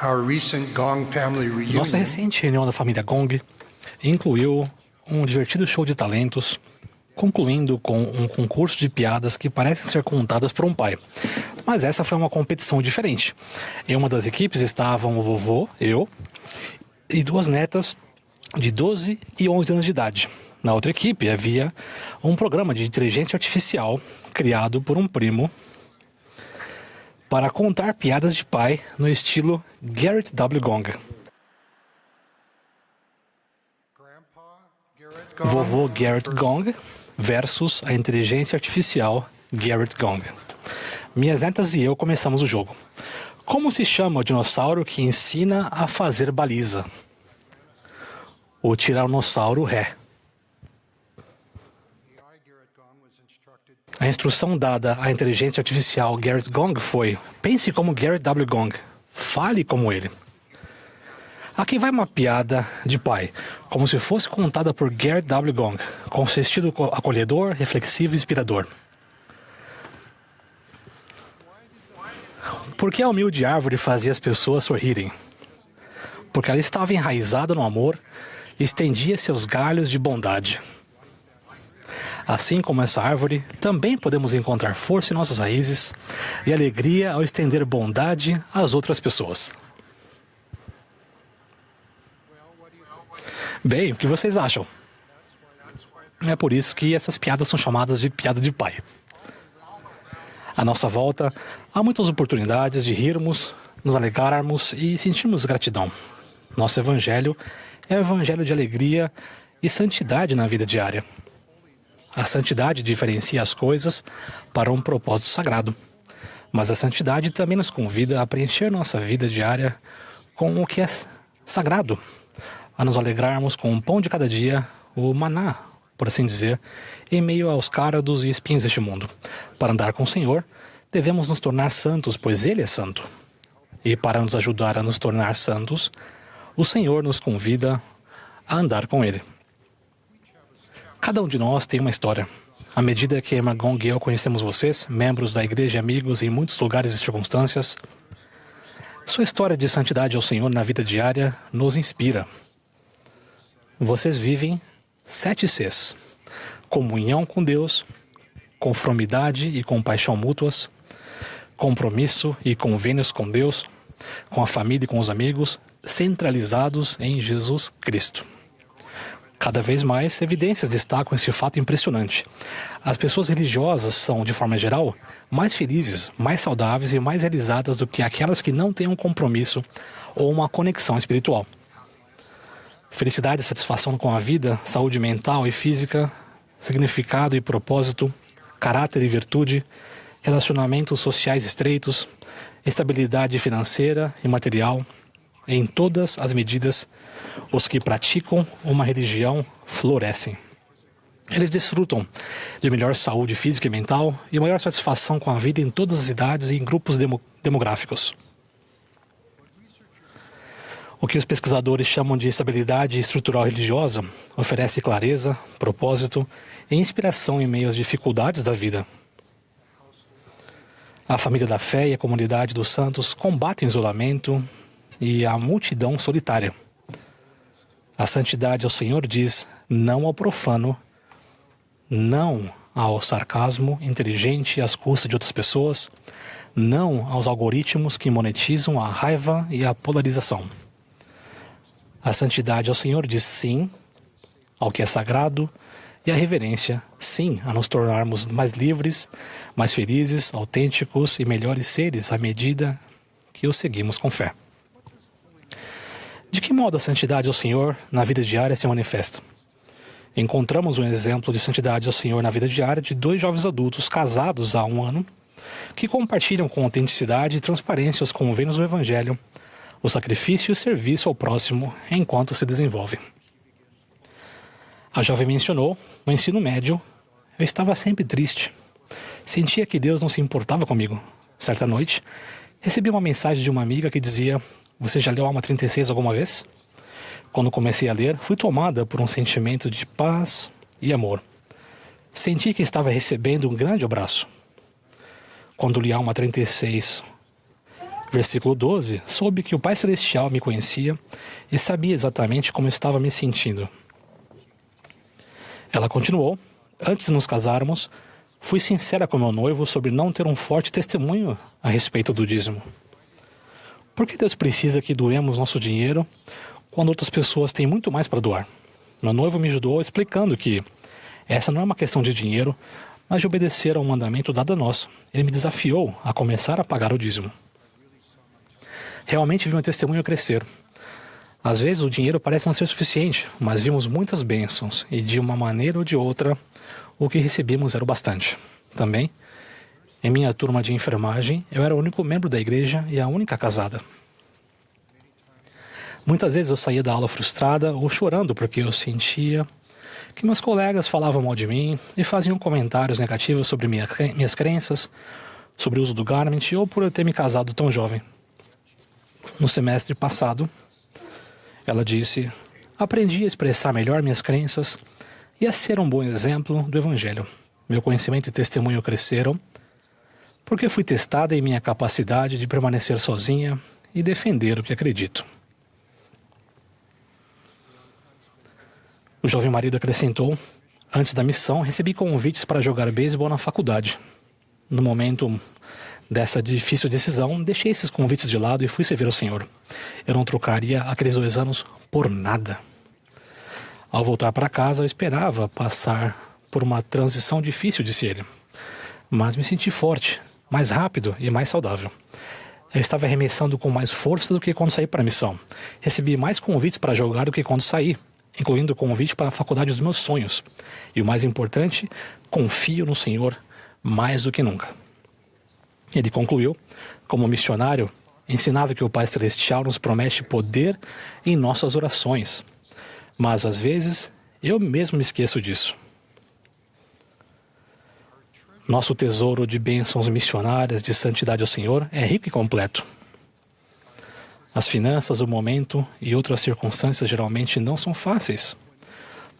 Our recent Gong family reunion Nossa recente reunião da família Gong incluiu um divertido show de talentos, concluindo com um concurso de piadas que parecem ser contadas por um pai. Mas essa foi uma competição diferente. Em uma das equipes estavam o vovô, eu, e duas netas de 12 e 11 anos de idade. Na outra equipe havia um programa de inteligência artificial criado por um primo para contar piadas de pai no estilo Garrett W. Gong. Vovô Garrett Gong versus a inteligência artificial Garrett Gong. Minhas netas e eu começamos o jogo. Como se chama o dinossauro que ensina a fazer baliza? O Tiranossauro Ré. A instrução dada à inteligência artificial Garrett Gong foi: pense como Garrett W. Gong, fale como ele. Aqui vai uma piada de pai, como se fosse contada por Garrett W. Gong, com seu estilo acolhedor, reflexivo e inspirador. Por que a humilde árvore fazia as pessoas sorrirem? Porque ela estava enraizada no amor e estendia seus galhos de bondade. Assim como essa árvore, também podemos encontrar força em nossas raízes e alegria ao estender bondade às outras pessoas. Bem, o que vocês acham? É por isso que essas piadas são chamadas de piada de pai. À nossa volta, há muitas oportunidades de rirmos, nos alegrarmos e sentirmos gratidão. Nosso evangelho é o evangelho de alegria e santidade na vida diária. A santidade diferencia as coisas para um propósito sagrado, mas a santidade também nos convida a preencher nossa vida diária com o que é sagrado, a nos alegrarmos com o pão de cada dia, o maná, por assim dizer, em meio aos cárados e espinhos deste mundo. Para andar com o Senhor, devemos nos tornar santos, pois Ele é santo. E para nos ajudar a nos tornar santos, o Senhor nos convida a andar com Ele. Cada um de nós tem uma história. À medida que a irmã Gong e eu conhecemos vocês, membros da igreja e amigos em muitos lugares e circunstâncias, sua história de santidade ao Senhor na vida diária nos inspira. Vocês vivem 7 Cs: comunhão com Deus, conformidade e compaixão mútuas, compromisso e convênios com Deus, com a família e com os amigos, centralizados em Jesus Cristo. Cada vez mais, evidências destacam esse fato impressionante. As pessoas religiosas são, de forma geral, mais felizes, mais saudáveis e mais realizadas do que aquelas que não têm um compromisso ou uma conexão espiritual. Felicidade e satisfação com a vida, saúde mental e física, significado e propósito, caráter e virtude, relacionamentos sociais estreitos, estabilidade financeira e material. Em todas as medidas, os que praticam uma religião florescem. Eles desfrutam de melhor saúde física e mental e maior satisfação com a vida em todas as idades e em grupos demográficos. O que os pesquisadores chamam de estabilidade estrutural religiosa oferece clareza, propósito e inspiração em meio às dificuldades da vida. A família da fé e a comunidade dos santos combatem o isolamento e a multidão solitária. A santidade ao Senhor diz não ao profano, não ao sarcasmo inteligente às custas de outras pessoas, não aos algoritmos que monetizam a raiva e a polarização. A santidade ao Senhor diz sim ao que é sagrado e a reverência, sim a nos tornarmos mais livres, mais felizes, autênticos e melhores seres à medida que o seguimos com fé. De que modo a santidade ao Senhor na vida diária se manifesta? Encontramos um exemplo de santidade ao Senhor na vida diária de 2 jovens adultos casados há 1 ano que compartilham com autenticidade e transparência os convênios do Evangelho, o sacrifício e o serviço ao próximo enquanto se desenvolvem. A jovem mencionou, no ensino médio, eu estava sempre triste. Sentia que Deus não se importava comigo. Certa noite, recebi uma mensagem de uma amiga que dizia: você já leu Alma 36 alguma vez? Quando comecei a ler, fui tomada por um sentimento de paz e amor. Senti que estava recebendo um grande abraço. Quando li Alma 36, Versículo 12. Soube que o Pai Celestial me conhecia e sabia exatamente como eu estava me sentindo. Ela continuou. Antes de nos casarmos, fui sincera com meu noivo sobre não ter um forte testemunho a respeito do dízimo. Por que Deus precisa que doemos nosso dinheiro quando outras pessoas têm muito mais para doar? Meu noivo me ajudou explicando que essa não é uma questão de dinheiro, mas de obedecer a um mandamento dado a nós. Ele me desafiou a começar a pagar o dízimo. Realmente vi meu testemunho crescer. Às vezes o dinheiro parece não ser suficiente, mas vimos muitas bênçãos e de uma maneira ou de outra, o que recebemos era o bastante. Também, em minha turma de enfermagem, eu era o único membro da igreja e a única casada. Muitas vezes eu saía da aula frustrada ou chorando porque eu sentia que meus colegas falavam mal de mim e faziam comentários negativos sobre minhas crenças, sobre o uso do garment ou por eu ter me casado tão jovem. No semestre passado, ela disse: aprendi a expressar melhor minhas crenças e a ser um bom exemplo do Evangelho. Meu conhecimento e testemunho cresceram porque fui testada em minha capacidade de permanecer sozinha e defender o que acredito. O jovem marido acrescentou: antes da missão, recebi convites para jogar beisebol na faculdade. No momento dessa difícil decisão, deixei esses convites de lado e fui servir ao Senhor. Eu não trocaria aqueles 2 anos por nada. Ao voltar para casa, eu esperava passar por uma transição difícil, disse ele. Mas me senti forte, mais rápido e mais saudável. Eu estava arremessando com mais força do que quando saí para a missão. Recebi mais convites para jogar do que quando saí, incluindo o convite para a faculdade dos meus sonhos. E o mais importante, confio no Senhor mais do que nunca. Ele concluiu: como missionário, ensinava que o Pai Celestial nos promete poder em nossas orações. Mas às vezes, eu mesmo me esqueço disso. Nosso tesouro de bênçãos missionárias de santidade ao Senhor é rico e completo. As finanças, o momento e outras circunstâncias geralmente não são fáceis.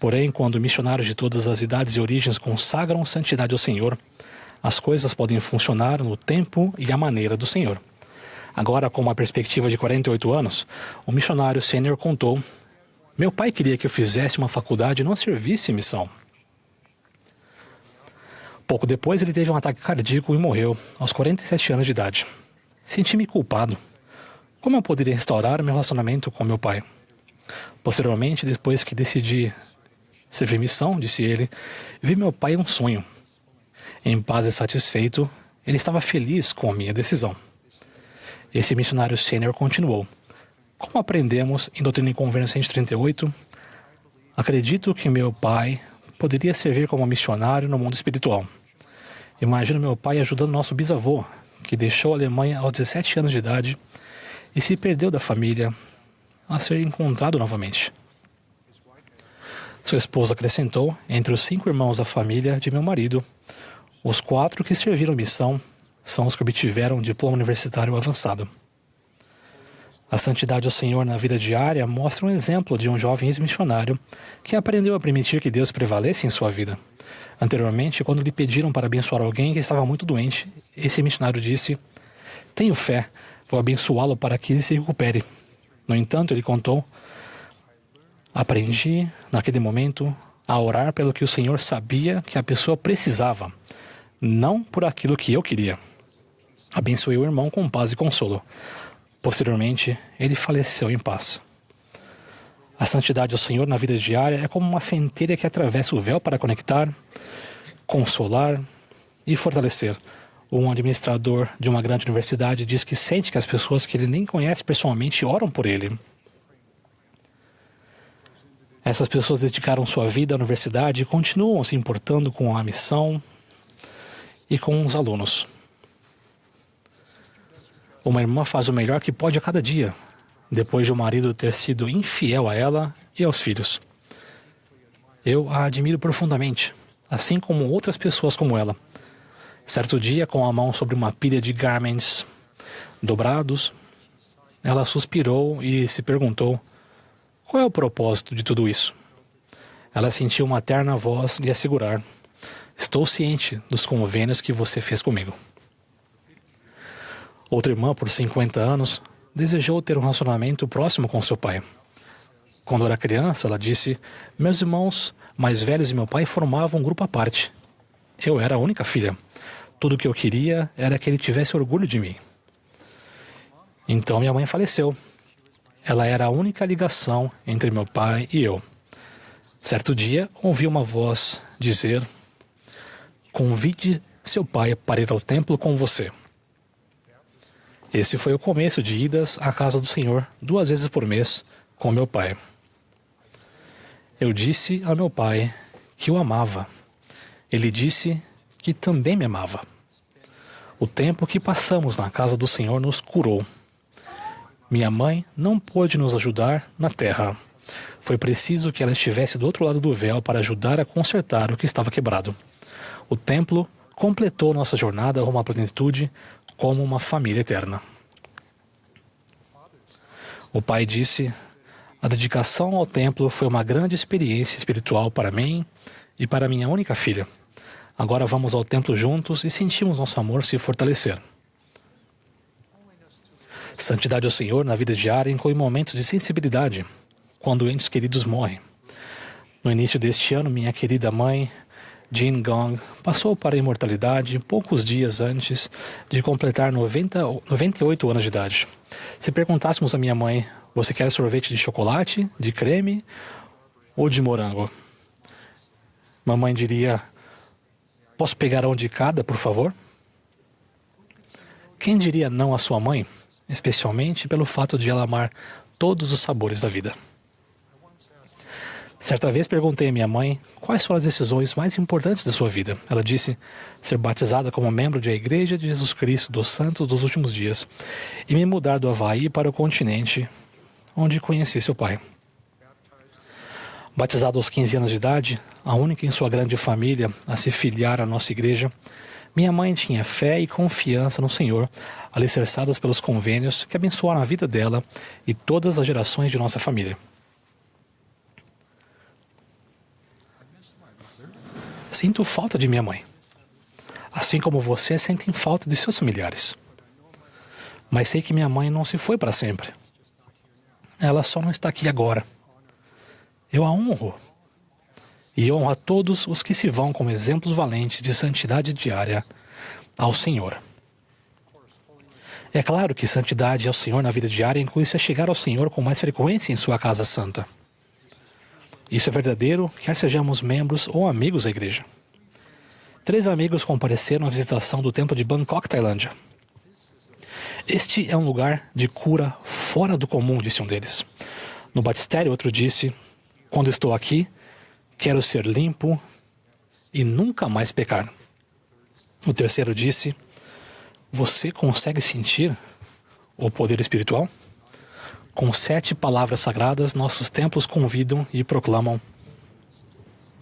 Porém, quando missionários de todas as idades e origens consagram santidade ao Senhor, as coisas podem funcionar no tempo e a maneira do Senhor. Agora, com uma perspectiva de 48 anos, o missionário sênior contou: meu pai queria que eu fizesse uma faculdade e não servisse missão. Pouco depois, ele teve um ataque cardíaco e morreu, aos 47 anos de idade. Senti-me culpado. Como eu poderia restaurar meu relacionamento com meu pai? Posteriormente, depois que decidi servir missão, disse ele, vi meu pai em um sonho. Em paz e satisfeito, ele estava feliz com a minha decisão. Esse missionário sênior continuou: como aprendemos em Doutrina e Convênio 138, acredito que meu pai poderia servir como missionário no mundo espiritual. Imagino meu pai ajudando nosso bisavô, que deixou a Alemanha aos 17 anos de idade e se perdeu da família, a ser encontrado novamente. Sua esposa acrescentou: entre os 5 irmãos da família de meu marido, os 4 que serviram missão são os que obtiveram um diploma universitário avançado. A santidade ao Senhor na vida diária mostra um exemplo de um jovem ex-missionário que aprendeu a permitir que Deus prevaleça em sua vida. Anteriormente, quando lhe pediram para abençoar alguém que estava muito doente, esse missionário disse: tenho fé, vou abençoá-lo para que ele se recupere. No entanto, ele contou: aprendi, naquele momento, a orar pelo que o Senhor sabia que a pessoa precisava, não por aquilo que eu queria. Abençoei o irmão com paz e consolo. Posteriormente, ele faleceu em paz. A santidade ao Senhor na vida diária é como uma centelha que atravessa o véu para conectar, consolar e fortalecer. Um administrador de uma grande universidade diz que sente que as pessoas que ele nem conhece pessoalmente oram por ele. Essas pessoas dedicaram sua vida à universidade e continuam se importando com a missão e com os alunos. Uma irmã faz o melhor que pode a cada dia, depois de o marido ter sido infiel a ela e aos filhos. Eu a admiro profundamente, assim como outras pessoas como ela. Certo dia, com a mão sobre uma pilha de garments dobrados, ela suspirou e se perguntou: qual é o propósito de tudo isso? Ela sentiu uma terna voz lhe assegurar: estou ciente dos convênios que você fez comigo. Outra irmã, por 50 anos, desejou ter um relacionamento próximo com seu pai. Quando era criança, ela disse: meus irmãos mais velhos e meu pai formavam um grupo à parte. Eu era a única filha. Tudo o que eu queria era que ele tivesse orgulho de mim. Então minha mãe faleceu. Ela era a única ligação entre meu pai e eu. Certo dia, ouvi uma voz dizer: convide seu pai para ir ao templo com você. Esse foi o começo de idas à casa do Senhor 2 vezes por mês com meu pai. Eu disse a meu pai que o amava. Ele disse que também me amava. O tempo que passamos na casa do Senhor nos curou. Minha mãe não pôde nos ajudar na terra. Foi preciso que ela estivesse do outro lado do véu para ajudar a consertar o que estava quebrado. O templo completou nossa jornada rumo à plenitude como uma família eterna. O pai disse: a dedicação ao templo foi uma grande experiência espiritual para mim e para minha única filha. Agora vamos ao templo juntos e sentimos nosso amor se fortalecer. Santidade ao Senhor na vida diária inclui momentos de sensibilidade, quando entes queridos morrem. No início deste ano, minha querida mãe, Jean Gong, passou para a imortalidade poucos dias antes de completar 98 anos de idade. Se perguntássemos à minha mãe: você quer sorvete de chocolate, de creme ou de morango? Mamãe diria: posso pegar um de cada, por favor? Quem diria não à sua mãe, especialmente pelo fato de ela amar todos os sabores da vida? Certa vez perguntei à minha mãe quais foram as decisões mais importantes da sua vida. Ela disse: ser batizada como membro da Igreja de Jesus Cristo dos Santos dos Últimos Dias e me mudar do Havaí para o continente, onde conheci seu pai. Batizada aos 15 anos de idade, a única em sua grande família a se filiar à nossa igreja, minha mãe tinha fé e confiança no Senhor, alicerçadas pelos convênios que abençoaram a vida dela e todas as gerações de nossa família. Sinto falta de minha mãe, assim como você sente falta de seus familiares. Mas sei que minha mãe não se foi para sempre. Ela só não está aqui agora. Eu a honro. E honro a todos os que se vão como exemplos valentes de santidade diária ao Senhor. É claro que santidade ao Senhor na vida diária inclui se chegar ao Senhor com mais frequência em sua casa santa. Isso é verdadeiro, quer sejamos membros ou amigos da igreja. 3 amigos compareceram à visitação do templo de Bangkok, Tailândia. Este é um lugar de cura fora do comum, disse um deles. No batistério, outro disse: quando estou aqui, quero ser limpo e nunca mais pecar. O terceiro disse: você consegue sentir o poder espiritual? Com 7 palavras sagradas, nossos templos convidam e proclamam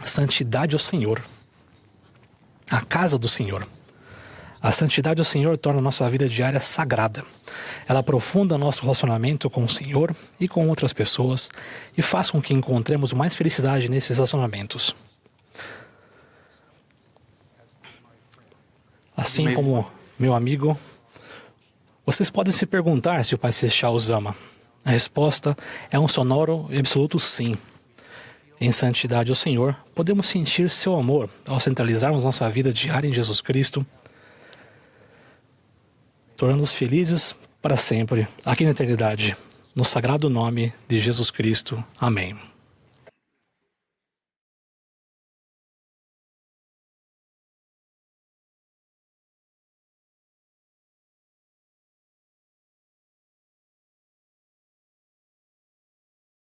santidade ao Senhor, a casa do Senhor. A santidade ao Senhor torna nossa vida diária sagrada. Ela aprofunda nosso relacionamento com o Senhor e com outras pessoas e faz com que encontremos mais felicidade nesses relacionamentos. Assim como meu amigo, vocês podem se perguntar se o Pai Celestial os ama. A resposta é um sonoro e absoluto sim. Em santidade ao Senhor, podemos sentir seu amor ao centralizarmos nossa vida diária em Jesus Cristo, tornando-nos felizes para sempre, aqui na eternidade, no sagrado nome de Jesus Cristo. Amém.